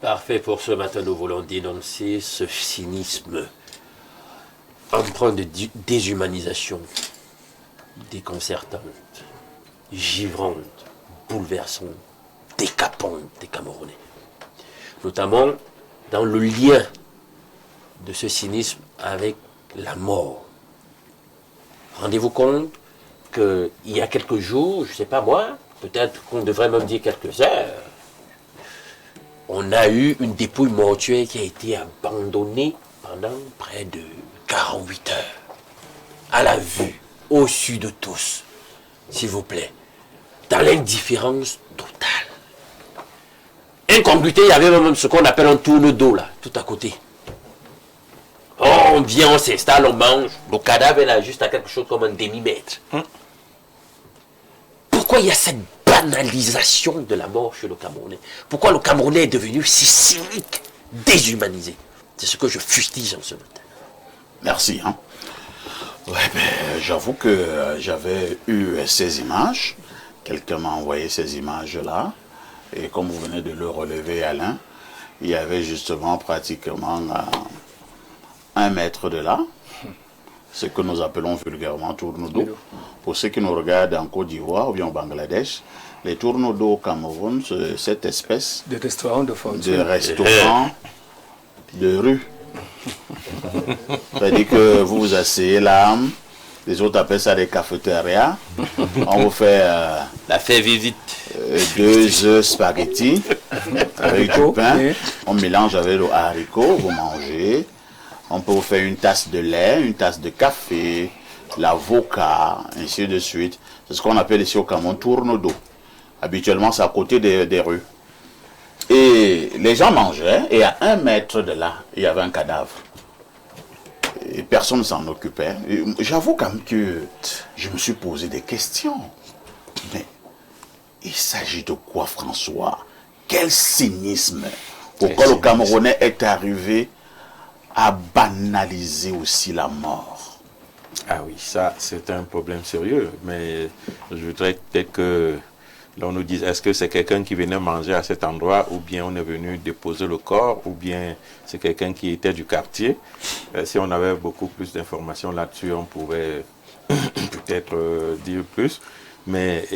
Parfait, pour ce matin, nous voulons dénoncer ce cynisme empreint de déshumanisation, déconcertante, givrante, bouleversante, décapante des Camerounais. Notamment dans le lien de ce cynisme avec la mort. Rendez-vous compte qu'il y a quelques jours, je ne sais pas moi, peut-être qu'on devrait même dire quelques heures, on a eu une dépouille mortuaire qui a été abandonnée pendant près de 48 heures. À la vue, au su de tous, s'il vous plaît, dans l'indifférence totale. Incongruité, il y avait même ce qu'on appelle un tourne-dos là, tout à côté. On vient, on s'installe, on mange. Le cadavre est là juste à quelque chose comme un demi-mètre. Pourquoi il y a cette banalisation de la mort chez le Camerounais? Pourquoi le Camerounais est devenu si cynique, déshumanisé? C'est ce que je fustige en ce matin. Merci. Ouais, j'avoue que j'avais eu ces images. Quelqu'un m'a envoyé ces images-là. Et comme vous venez de le relever, Alain, il y avait justement pratiquement 1 mètre de là, ce que nous appelons vulgairement tourne-dos. Pour ceux qui nous regardent en Côte d'Ivoire ou bien au Bangladesh, les tourne-dos au Cameroun, c'est cette espèce de restaurant de rue. C'est-à-dire que vous vous asseyez là, les autres appellent ça des cafétérias. On vous fait la fête visite. 2 œufs spaghettis avec du pain. On mélange avec le haricot, vous mangez. On peut vous faire une tasse de lait, une tasse de café, l'avocat, ainsi de suite. C'est ce qu'on appelle ici au Cameroun tourne-dos. Habituellement, c'est à côté des rues. Et les gens mangeaient, et à 1 mètre de là, il y avait un cadavre. Et personne ne s'en occupait. J'avoue quand même que je me suis posé des questions. Mais il s'agit de quoi, François? Quel cynisme? Pourquoi le Camerounais est arrivé à banaliser aussi la mort? Ah oui, ça c'est un problème sérieux, mais je voudrais peut-être que l'on nous dise, est-ce que c'est quelqu'un qui venait manger à cet endroit, ou bien on est venu déposer le corps, ou bien c'est quelqu'un qui était du quartier. Si on avait beaucoup plus d'informations là-dessus, on pourrait peut-être dire plus. Mais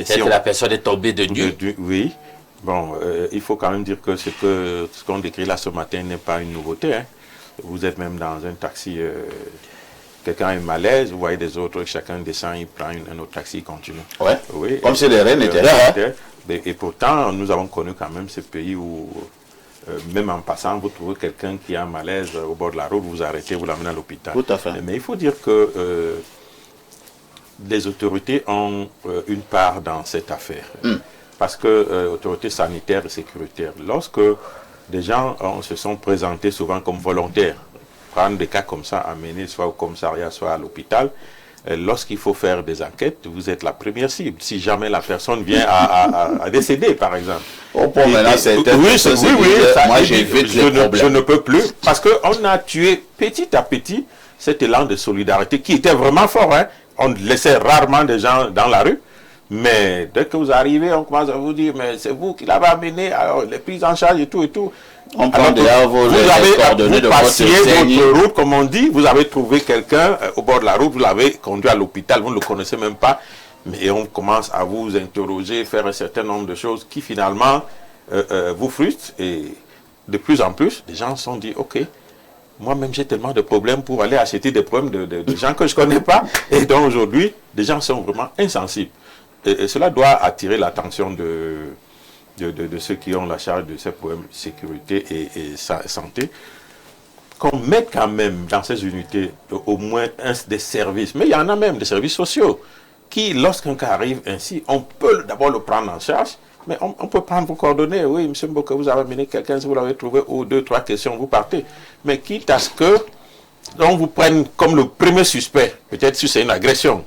si la personne est tombée de nuit. Oui. Bon, il faut quand même dire que ce qu'on décrit là ce matin n'est pas une nouveauté. Vous êtes même dans un taxi, quelqu'un est malaise, vous voyez des autres, chacun descend, il prend un autre taxi, il continue. Ouais. Oui. Comme si les reines étaient là. Et pourtant, nous avons connu quand même ce pays où, même en passant, vous trouvez quelqu'un qui a un malaise au bord de la route, vous arrêtez, vous l'amenez à l'hôpital. Tout à fait. Mais il faut dire que les autorités ont une part dans cette affaire. Parce que autorités sanitaires et sécuritaires, lorsque des gens se sont présentés souvent comme volontaires, prendre des cas comme ça, amener soit au commissariat, soit à l'hôpital, lorsqu'il faut faire des enquêtes, vous êtes la première cible. Si jamais la personne vient à décéder, par exemple. Moi j'évite les problèmes. Je ne peux plus, parce qu'on a tué petit à petit cet élan de solidarité qui était vraiment fort. On laissait rarement des gens dans la rue. Mais dès que vous arrivez, on commence à vous dire, mais c'est vous qui l'avez amené, alors les prises en charge et tout et tout. On prend déjà vos coordonnées de votre votre route, comme on dit, vous avez trouvé quelqu'un au bord de la route, vous l'avez conduit à l'hôpital, vous ne le connaissez même pas, mais on commence à vous interroger, faire un certain nombre de choses qui finalement vous frustrent. Et de plus en plus, les gens se sont dit, ok, moi-même j'ai tellement de problèmes pour aller acheter des problèmes de gens que je ne connais pas. Et donc aujourd'hui, les gens sont vraiment insensibles. Et cela doit attirer l'attention de ceux qui ont la charge de ces problèmes de sécurité et santé, qu'on mette quand même dans ces unités au moins des services. Mais il y en a même des services sociaux qui, lorsqu'un cas arrive ainsi, on peut d'abord le prendre en charge, mais on peut prendre vos coordonnées. Oui, M. Mboka, vous avez amené quelqu'un, si vous l'avez trouvé, ou 2, 3 questions, vous partez. Mais quitte à ce que on vous prenne comme le premier suspect, peut-être si c'est une agression.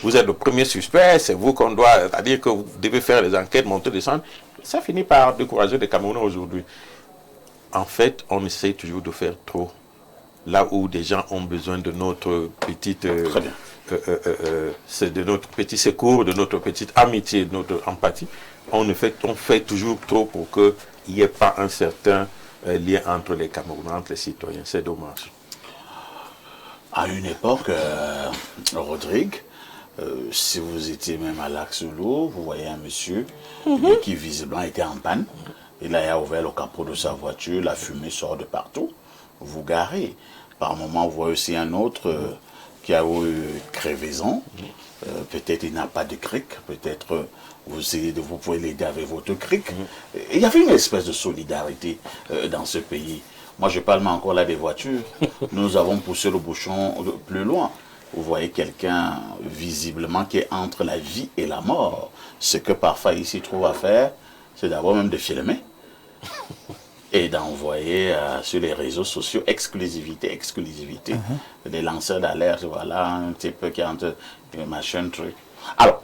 Vous êtes le premier suspect, c'est vous qu'on doit, c'est-à-dire que vous devez faire les enquêtes, monter, descendre. Ça finit par décourager les Camerounais aujourd'hui. En fait, on essaie toujours de faire trop. Là où des gens ont besoin de notre petite, de notre petit secours, de notre petite amitié, de notre empathie, on fait toujours trop pour qu'il n'y ait pas un certain lien entre les Camerounais, entre les citoyens. C'est dommage. À une époque, Rodrigue, si vous étiez même à Lac-Sous-Loup, vous voyez un monsieur qui visiblement était en panne. Il a ouvert le capot de sa voiture, la fumée sort de partout. Vous garez. Par moment, vous voyez aussi un autre qui a eu crevaison. Peut-être il n'a pas de cric. Peut-être vous pouvez l'aider avec votre cric. Il y avait une espèce de solidarité dans ce pays. Moi, je parle encore là des voitures. Nous avons poussé le bouchon plus loin. Vous voyez quelqu'un visiblement qui est entre la vie et la mort. Ce que parfois il s'y trouve à faire, c'est d'abord même de filmer et d'envoyer sur les réseaux sociaux exclusivité, des lanceurs d'alerte, voilà, un type qui est entre machin truc. Alors,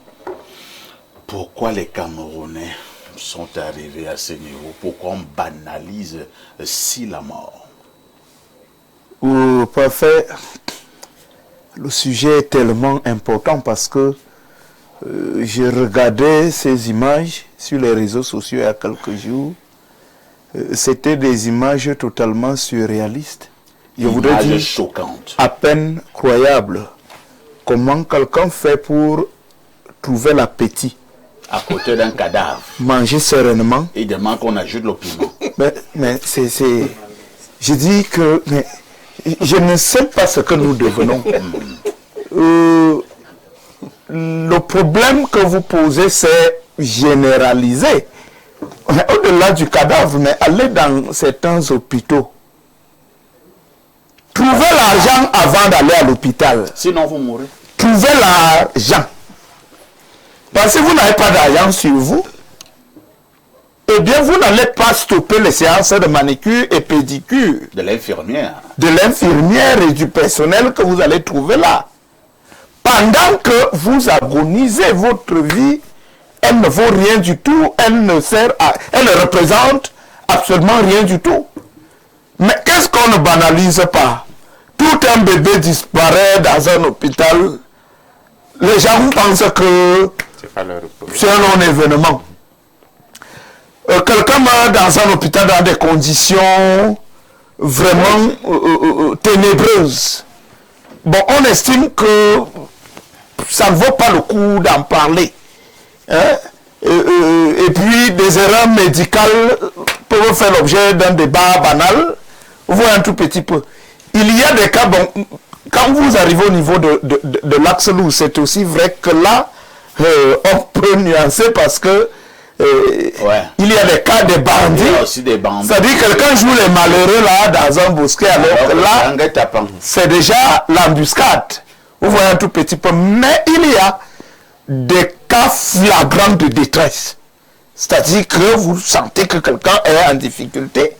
pourquoi les Camerounais sont arrivés à ce niveau? Pourquoi on banalise si la mort? Parfait. Le sujet est tellement important parce que j'ai regardé ces images sur les réseaux sociaux il y a quelques jours. C'était des images totalement surréalistes. Je voudrais dire choquantes. À peine croyables. Comment quelqu'un fait pour trouver l'appétit? À côté d'un cadavre. Manger sereinement. Il demande qu'on ajoute le piment. Mais c'est... Je dis que... Mais, je ne sais pas ce que nous devenons. Le problème que vous posez, c'est généralisé. Au-delà du cadavre, mais allez dans certains hôpitaux. Trouvez l'argent avant d'aller à l'hôpital. Sinon, vous mourrez. Trouvez l'argent. Parce que vous n'avez pas d'argent sur vous, eh bien, vous n'allez pas stopper les séances de manicure et pédicure. De l'infirmière. De l'infirmière et du personnel que vous allez trouver là. Pendant que vous agonisez votre vie, elle ne vaut rien du tout, elle ne représente absolument rien du tout. Mais qu'est-ce qu'on ne banalise pas? Tout un bébé disparaît dans un hôpital. Les gens pensent que c'est un non-événement. Quelqu'un meurt dans un hôpital dans des conditions vraiment ténébreuses. Bon, on estime que ça ne vaut pas le coup d'en parler. Hein? Et puis, des erreurs médicales peuvent faire l'objet d'un débat banal. Vous voyez un tout petit peu. Il y a des cas, bon, quand vous arrivez au niveau de Lac-Sous-Loup, c'est aussi vrai que là, on peut nuancer parce que il y a des cas de bandits. Il y a aussi des bandits. C'est-à-dire que quelqu'un joue les malheureux là dans un bosquet, alors que là, c'est déjà l'embuscade. Vous voyez un tout petit peu. Mais il y a des cas flagrants de détresse. C'est-à-dire que vous sentez que quelqu'un est en difficulté.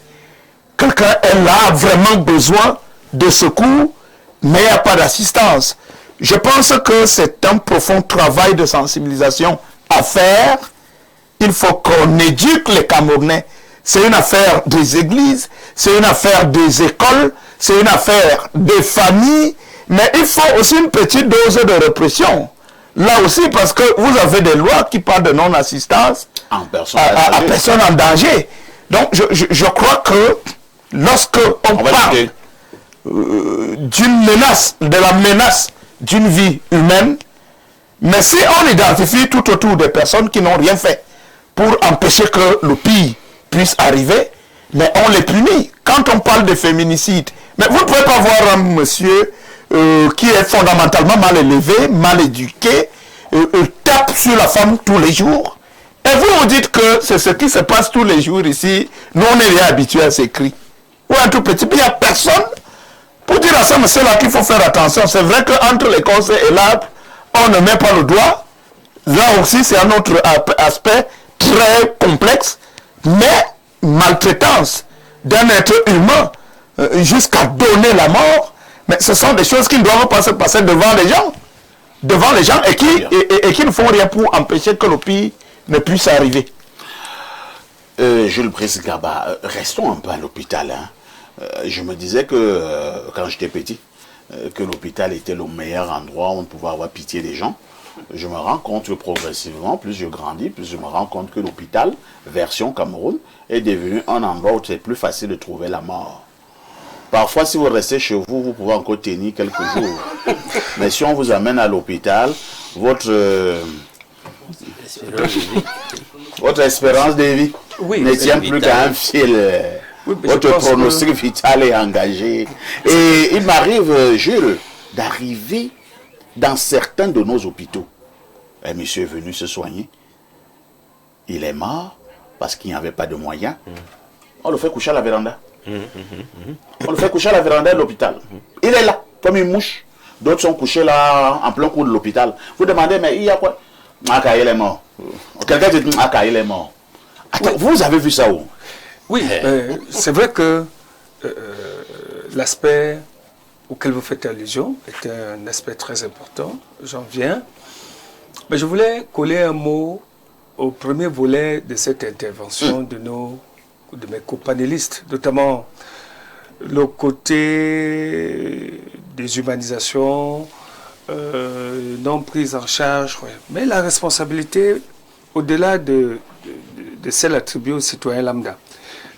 Quelqu'un est là, a vraiment besoin de secours, mais il n'y a pas d'assistance. Je pense que c'est un profond travail de sensibilisation à faire. Il faut qu'on éduque les Camerounais. C'est une affaire des églises, c'est une affaire des écoles, c'est une affaire des familles, mais il faut aussi une petite dose de répression. Là aussi, parce que vous avez des lois qui parlent de non-assistance à personne en danger. Donc, je crois que lorsque on parle d'une menace, de la menace d'une vie humaine, mais si on identifie tout autour des personnes qui n'ont rien fait pour empêcher que le pire puisse arriver, mais on les punit. Quand on parle de féminicide, mais vous ne pouvez pas voir un monsieur qui est fondamentalement mal élevé, mal éduqué, tape sur la femme tous les jours. Et vous vous dites que c'est ce qui se passe tous les jours ici. Nous, on est bien habitués à ces cris. Ou un tout petit peu, il n'y a personne pour dire à ce monsieur-là qu'il faut faire attention. C'est vrai qu'entre les conseils et l'arbre, on ne met pas le doigt. Là aussi, c'est un autre aspect très complexe. Mais maltraitance d'un être humain jusqu'à donner la mort, mais ce sont des choses qui ne doivent pas se passer devant les gens. Devant les gens et qui ne font rien pour empêcher que le pire ne puisse arriver. Jules Brice Gaba, restons un peu à l'hôpital. Hein. Je me disais que quand j'étais petit, que l'hôpital était le meilleur endroit où on pouvait avoir pitié des gens. je me rends compte que progressivement, plus je grandis, plus je me rends compte que l'hôpital, version Cameroun, est devenu un endroit où c'est plus facile de trouver la mort. Parfois, si vous restez chez vous, vous pouvez encore tenir quelques jours. Mais si on vous amène à l'hôpital, votre espérance de vie ne tient plus qu'à un fil. Votre pronostic vital est engagé. Et il m'arrive, Jules, d'arriver dans certains de nos hôpitaux. Un monsieur est venu se soigner. Il est mort parce qu'il n'y avait pas de moyens. On le fait coucher à la véranda. On le fait coucher à la véranda de l'hôpital. Il est là, comme une mouche. D'autres sont couchés là, en plein cours de l'hôpital. Vous demandez, mais il y a quoi? Aka, il est mort. Quelqu'un dit, Aka, il est mort. Attends, oui. Vous avez vu ça où? Oui, c'est vrai que l'aspect auquel vous faites allusion est un aspect très important. J'en viens. Mais je voulais coller un mot au premier volet de cette intervention de mes copanélistes, notamment le côté déshumanisation, non prise en charge, ouais. Mais la responsabilité, au-delà de celle attribuée aux citoyens lambda,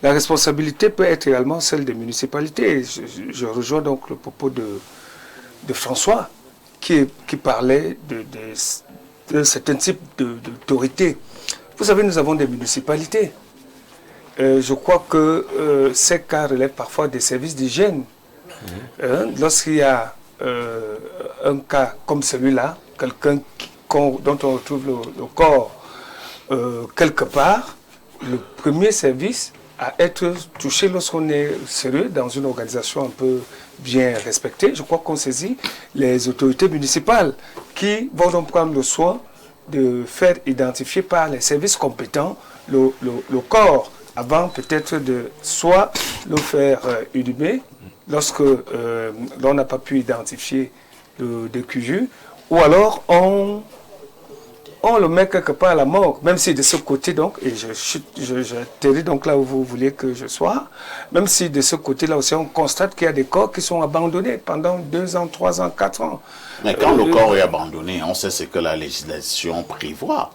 la responsabilité peut être également celle des municipalités. Je rejoins donc le propos de François qui parlait d'un certain type d'autorité. Vous savez, nous avons des municipalités. Je crois que ces cas relèvent parfois des services d'hygiène. Lorsqu'il y a un cas comme celui-là, quelqu'un dont on retrouve le corps quelque part, le premier service à être touché lorsqu'on est sérieux dans une organisation un peu bien respectée, je crois qu'on saisit les autorités municipales qui vont donc prendre le soin de faire identifier par les services compétents le corps avant peut-être de soit le faire inhumer lorsque l'on n'a pas pu identifier le DQJ, ou alors on le met quelque part à la mort, même si de ce côté donc, et j'atterris donc là où vous vouliez que je sois, même si de ce côté-là aussi on constate qu'il y a des corps qui sont abandonnés pendant 2 ans, 3 ans, 4 ans. Mais quand le corps est abandonné, on sait ce que la législation prévoit.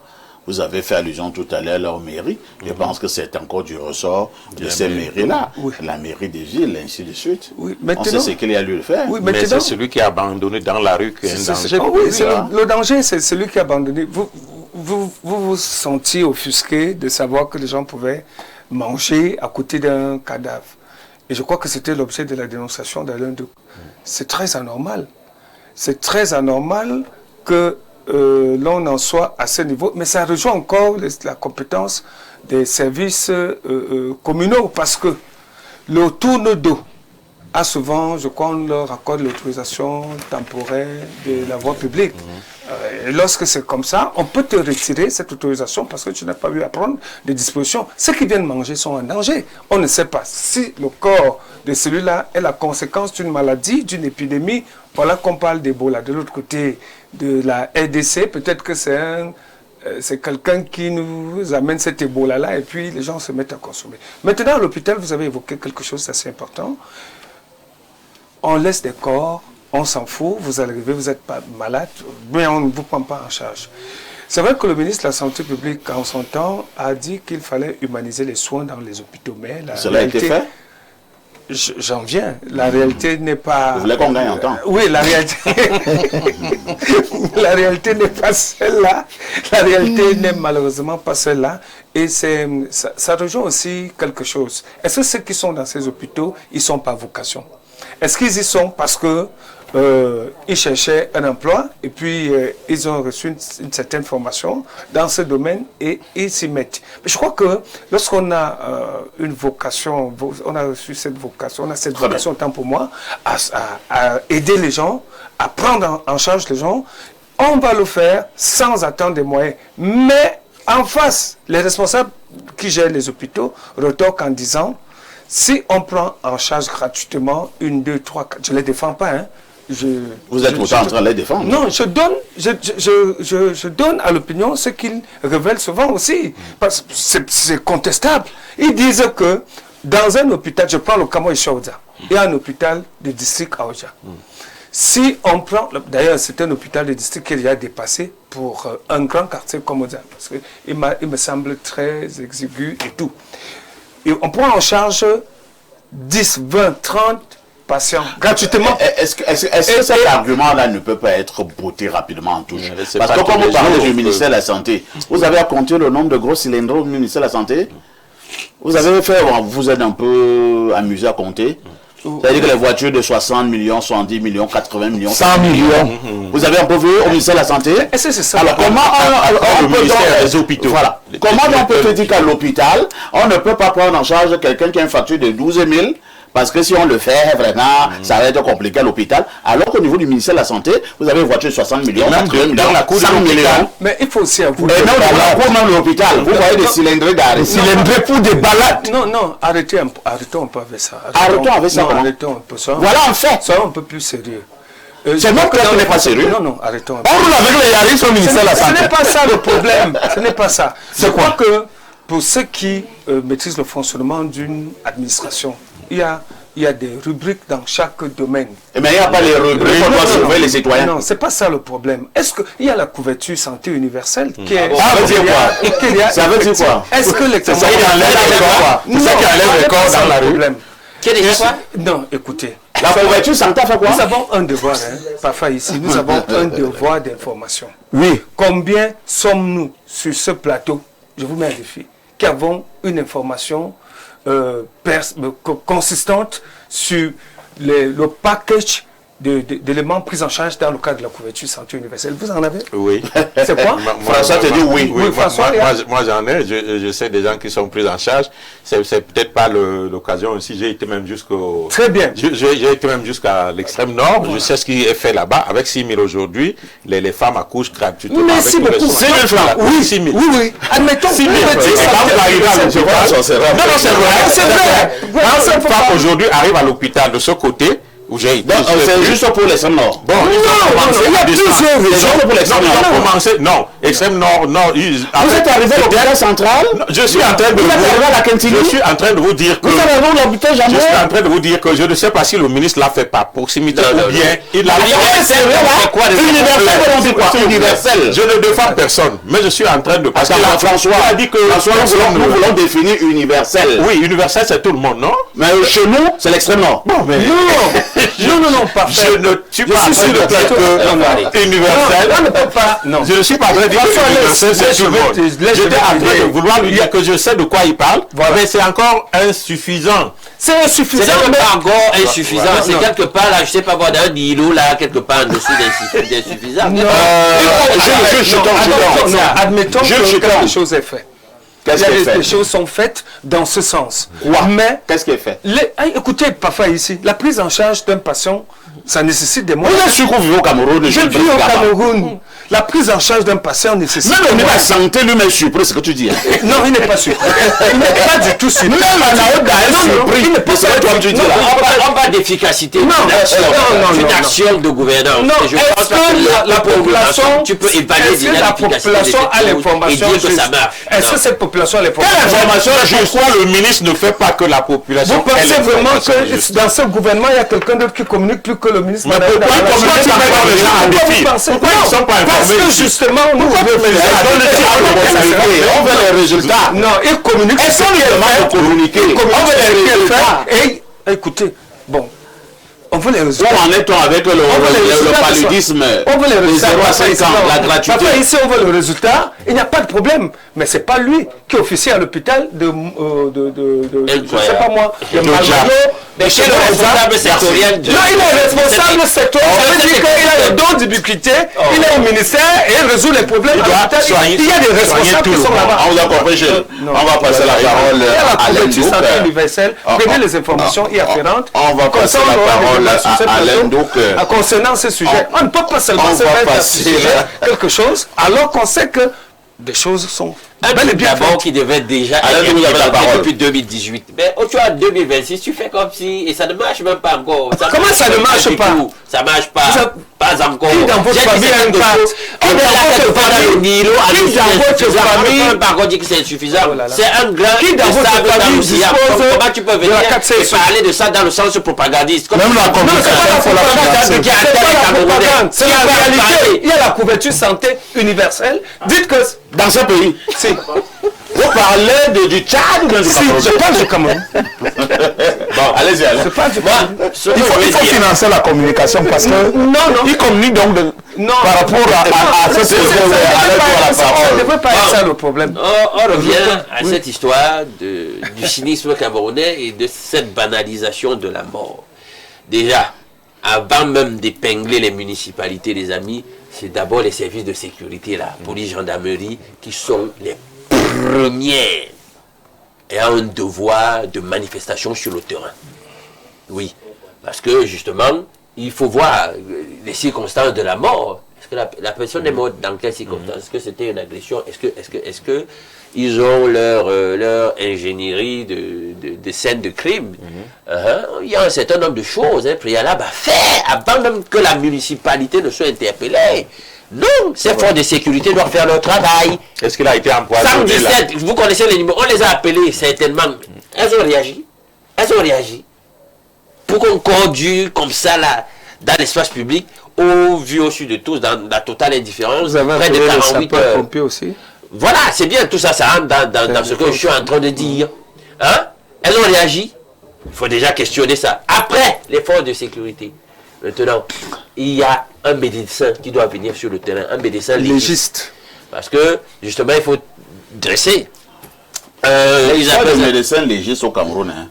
Vous avez fait allusion tout à l'heure aux mairies. Je pense que c'est encore du ressort de ces mairies-là. Oui. La mairie des villes, ainsi de suite. Oui, on sait ce qu'il y a lieu de faire. Oui, mais c'est celui qui est abandonné dans la rue qui est un danger. Oui, le danger, c'est celui qui est abandonné. Vous sentiez offusqué de savoir que les gens pouvaient manger à côté d'un cadavre. Et je crois que c'était l'objet de la dénonciation d'Alain Duc. C'est très anormal. C'est très anormal que l'on en soit à ce niveau, mais ça rejoint encore la compétence des services communaux, parce que le tourne d'eau a souvent, je crois, on leur accorde l'autorisation temporaire de la voie publique. Et lorsque c'est comme ça, on peut te retirer cette autorisation parce que tu n'as pas eu à prendre des dispositions. Ceux qui viennent manger sont en danger. On ne sait pas si le corps de celui-là est la conséquence d'une maladie, d'une épidémie. Voilà qu'on parle d'Ebola. De l'autre côté de la RDC, peut-être que c'est quelqu'un qui nous amène cet Ebola-là et puis les gens se mettent à consommer. Maintenant, à l'hôpital, vous avez évoqué quelque chose d'assez important. On laisse des corps, on s'en fout, vous arrivez, vous n'êtes pas malade, mais on ne vous prend pas en charge. C'est vrai que le ministre de la Santé publique, en son temps, a dit qu'il fallait humaniser les soins dans les hôpitaux, mais cela a été fait? J'en viens. La réalité n'est pas... Vous voulez qu'on gagne en temps? Oui, la réalité... la réalité n'est pas celle-là. La réalité n'est malheureusement pas celle-là. Et ça rejoint aussi quelque chose. Est-ce que ceux qui sont dans ces hôpitaux, ils sont par vocation? Est-ce qu'ils y sont parce que ils cherchaient un emploi et puis ils ont reçu une certaine formation dans ce domaine et ils s'y mettent? Mais je crois que lorsqu'on a une vocation, on a reçu cette vocation, on a cette vocation, tant pour moi, à aider les gens, à prendre en charge les gens, on va le faire sans attendre des moyens. Mais en face, les responsables qui gèrent les hôpitaux retorquent en disant: si on prend en charge gratuitement 1, 2, 3, 4, je ne les défends pas. Hein. Vous êtes pourtant en train de les défendre. Non, je donne à l'opinion ce qu'ils révèlent souvent aussi. Parce que c'est contestable. Ils disent que dans un hôpital, je prends le Kamoy Chauda, il y a un hôpital de district à Oja. Si on prend, d'ailleurs c'est un hôpital de district qui est déjà dépassé pour un grand quartier comme Ozan, parce qu'il me semble très exigu et tout. Et on prend en charge 10, 20, 30 patients gratuitement. Est-ce que cet argument-là ne peut pas être brouté rapidement en touche? C'est Parce pas que quand tous vous les parlez jours du ministère de la Santé, vous avez à compter le nombre de gros cylindres au ministère de la Santé? Vous avez fait, vous êtes un peu amusé à compter? C'est-à-dire que les voitures de 60 millions, 70 millions, 80 millions, 100 millions. Vous avez un peu vu au ministère de la Santé? Est-ce que c'est ça? Alors comment on le peut ministère donc, des hôpitaux. voilà. Comment on peut te dire qu'à l'hôpital, on ne peut pas prendre en charge quelqu'un qui a une facture de 12 000? Parce que si on le fait, vraiment, ça va être compliqué à l'hôpital. Alors qu'au niveau du ministère de la Santé, vous avez une voiture de 60 millions, même 80 millions, dans la cour de 100 l'hôpital. millions. Mais il faut aussi avouer. Et même dans la cour, même de l'hôpital, vous voyez des cylindres d'arrêt. Cylindrés pour des balades. Non, arrêtons un peu avec ça. Arrêtons avec ça, Non, comment? arrêtons un peu ça. Voilà en fait. Soyons un peu plus sérieux. C'est même que ce n'est pas sérieux. Non, arrêtons un peu. On roule avec les Yaris au ministère de la Ce Santé. n'est pas ça le problème. Ce n'est pas ça. C'est Je crois quoi? que pour ceux qui maîtrisent le fonctionnement d'une administration, il y a des rubriques dans chaque domaine. Mais il n'y a pas les rubriques, on doit sauver les citoyens. Non, c'est pas ça le problème. Est-ce qu'il y a la couverture santé universelle qui est... Ça veut dire quoi? Ça veut dire quoi? Est-ce que les C'est ça qui enlève les corps. C'est ça qui enlève les corps dans la rue. Quel est quoi? Non, écoutez. La couverture santé fait quoi? Nous avons un devoir, parfois ici, nous avons un devoir d'information. Oui. Combien sommes-nous sur ce plateau, je vous mets un défi, qui avons une information consistante sur le package d'éléments pris en charge dans le cadre de la couverture santé universelle? Vous en avez? Oui. C'est quoi? François te dit oui. Oui, François, moi j'en ai, je sais des gens qui sont pris en charge. C'est peut-être pas l'occasion aussi. J'ai été même jusqu'au... Très bien. J'ai été même jusqu'à l'extrême nord. Je sais ce qui est fait là-bas. Avec 6 000 aujourd'hui, les femmes accouchent gratuitement. Merci avec tous les beaucoup. soins. 6 000 francs. Oui, 6 000. oui. Admettons. 6 000. Oui, mais tu sais, Non, c'est vrai. C'est vrai. Quand une femme aujourd'hui arrive à l'hôpital de ce côté, où j'ai été... C'est juste pour l'extrême nord. Bon, il y a plusieurs régions pour l'extrême nord. Non, extrême nord, non. Vous êtes arrivé à l'hôpital central? Je suis en train de Vous êtes arrivé à la cantine? Je suis en train de vous dire que... Vous êtes arrivé à l'hôpital Je jamais? suis en train de vous dire que je ne sais pas si le ministre l'a fait par proximité ou bien il l'a fait. Universel. Je ne défends personne, mais je suis en train de... Parce que François a dit que... nous voulons définir universel. Oui, universel c'est tout le monde, non? Mais chez nous, c'est l'extrême nord. Bon, mais... Non, parfait. Je ne suis pas en suis train sur de le dire plateau. que universel... On ne peut pas. Non. Je ne suis pas en train de dire que universel c'est tout le monde. J'étais en train de vouloir lui dire que je sais de quoi il parle, mais c'est encore insuffisant. C'est insuffisant. C'est pas encore insuffisant. C'est quelque part là, je sais pas voir dans un îlot là, quelque part en dessous d'insuffisant. Admettons que quelque chose est fait. Qu'est-ce qui est fait? Les choses sont faites dans ce sens. Mais qu'est-ce qui est fait? Écoutez, parfois ici, la prise en charge d'un patient, ça nécessite des moyens. Vous êtes sûr que vous vivez au Cameroun? Je vis au Cameroun. La prise en charge d'un patient nécessite... Même le ministre de la Santé lui-même est surpris, ce que tu dis. Non, il n'est pas surpris. Il n'est pas du tout surpris. Même en Aouda est surpris. Il n'est pas surpris. Comme tu dis là. On parle d'efficacité Non, d'une action de gouvernance. Non, Et je est-ce pense que la population... tu peux évaluer Est-ce que déjà la l'efficacité population a de cette l'information chose et dire que juste? ça marche? Est-ce que cette population a l'information? Quelle information juste? Pourquoi le ministre ne fait pas que la population... Vous pensez vraiment que dans ce gouvernement, il y a quelqu'un d'autre qui communique plus que le ministre? Mais pourquoi communiquer encore les gens en défi? Pourquoi ils ne sont pas Parce informés que ici? justement, nous... On veut les résultats. Non, ils communiquent. Est-ce qu'on lui demande de communiquer? On veut les résultats. Et écoutez, bon, on veut les résultats. Où en est-on avec le paludisme? On veut les résultats. 0 à 5 ans, la gratuité. Papa, ici, on veut le résultat. Il n'y a pas de problème. Mais ce n'est pas lui qui officie à l'hôpital je ne sais pas moi, de Malmado. Mais chez le responsable sectoriel de... Non, il est responsable sectoriel. Ça veut dire qu'il a le don d'ubiquité, il est au ministère et il résout les problèmes. Il y a des responsables qui sont là-bas. On vous a compris, on va passer la parole à la Alain couverture santé universelle. Prenez les informations y afférentes. On va passer la parole à Alain Douker. Concernant ce sujet, on ne peut pas seulement se mettre à ce sujet quelque chose alors qu'on sait que des choses sont bel et bien d'abord qui devait déjà être depuis 2018. Mais tu vois, en 2026, tu fais comme si... Et ça ne marche même pas encore. Comment ça ne marche pas? Ça ne marche pas. pas encore. Qui dans votre famille a un carte? On est là quelque part dans le Nilo, qui dans votre famille, par contre dit que c'est insuffisant. C'est un grand qui dans votre famille dispose comment tu peux venir et parler de ça dans le sens propagandiste? Même la communication, c'est pas la propagande, c'est la réalité. Il y a la couverture santé universelle. Dites que Dans ce pays, si, vous parlez du Tchad ou bien du Cameroun? je parle du Cameroun. Bon, allez-y, allez. Je parle du Cameroun. Il faut financer la communication parce que Non. il communique donc Non. par rapport à ce Ça ne devrait pas être ça le problème. On revient à cette histoire du cynisme camerounais et de cette banalisation de la mort. Déjà, avant même d'épingler les municipalités, les amis, c'est d'abord les services de sécurité, la police, gendarmerie, qui sont les premières ayant un devoir de manifestation sur le terrain. Oui, parce que justement, il faut voir les circonstances de la mort. Est-ce que la personne est morte dans quelles circonstances? Est-ce que c'était une agression? Est-ce que ils ont leur ingénierie de scène de crime? Il y a un certain nombre de choses préalables à faire avant même que la municipalité ne soit interpellée. Non, ces forces de sécurité doivent faire leur travail. Est-ce qu'il a été empoisonné 117, vous connaissez les numéros, on les a appelés certainement. Elles ont réagi. Elles ont réagi. Pour qu'on conduise comme ça là, dans l'espace public, au vu au sud de tous, dans la totale indifférence, Vous avez près de appelé le 48 heures. sapeur-pompier aussi? Voilà, c'est bien, tout ça, ça rentre dans ce que je suis en train de dire. Hein? Elles ont réagi. Il faut déjà questionner ça. Après, les forces de sécurité. Maintenant, il y a un médecin qui doit venir sur le terrain, un médecin légiste. Parce que, justement, il faut dresser. Il y a des médecins légistes au Cameroun. Hein.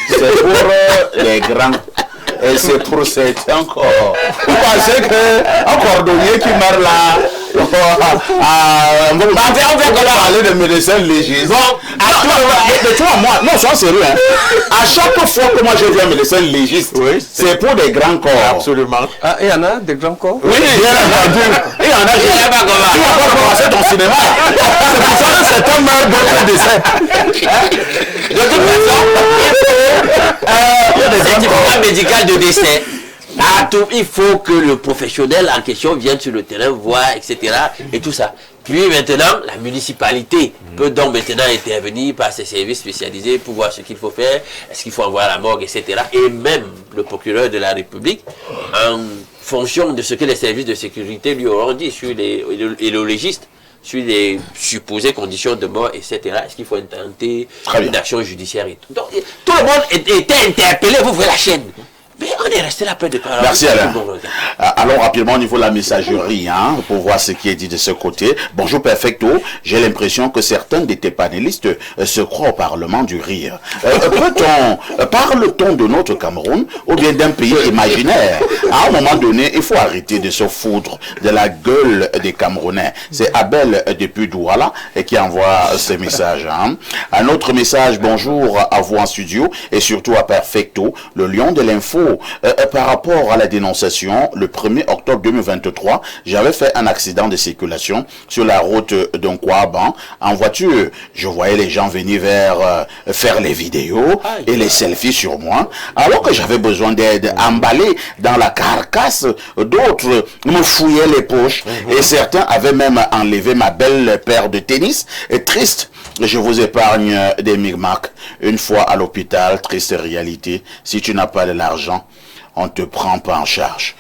C'est pour les grands. Et c'est pour certains encore. Vous pensez qu'un cordonnier qui meurt là, on va parler de médecins légistes. Moi, non, sois sérieux. Hein. À chaque fois que moi je vois un médecin légiste, c'est pour des grands corps. Absolument. Ah, il y en a des grands corps? Oui, bien entendu. Il y en a qui tu vas pas commencer ton cinéma. C'est pour ça que certains meurent d'autres décès. De toute façon, il y a des certificats médicaux de décès. Il faut que le professionnel en question vienne sur le terrain, voir, etc. Et tout ça. Puis maintenant, la municipalité peut donc maintenant intervenir par ses services spécialisés pour voir ce qu'il faut faire, est-ce qu'il faut envoyer à la morgue, etc. Et même le procureur de la République, en fonction de ce que les services de sécurité lui auront dit sur et le légiste, sur les supposées conditions de mort, etc. Est-ce qu'il faut intenter une action judiciaire et tout. Donc, tout le monde était interpellé, vous voyez la chaîne. Mais on est resté là près de parole. Merci Alain. Allons rapidement au niveau de la messagerie, pour voir ce qui est dit de ce côté. Bonjour Perfecto, j'ai l'impression que certains de tes panélistes se croient au Parlement du rire. Parle-t-on de notre Cameroun ou bien d'un pays imaginaire? À un moment donné, il faut arrêter de se foutre de la gueule des Camerounais. C'est Abel depuis Douala qui envoie ce message. Un autre message, bonjour à vous en studio et surtout à Perfecto, le lion de l'info. Par rapport à la dénonciation, le 1er octobre 2023, j'avais fait un accident de circulation sur la route d'Nkwaban en voiture. Je voyais les gens venir faire les vidéos et les selfies sur moi, alors que j'avais besoin d'aide emballé dans la carcasse. D'autres me fouillaient les poches et certains avaient même enlevé ma belle paire de tennis. Et triste, je vous épargne des micmacs. Une fois à l'hôpital, triste réalité, si tu n'as pas de l'argent, on ne te prend pas en charge.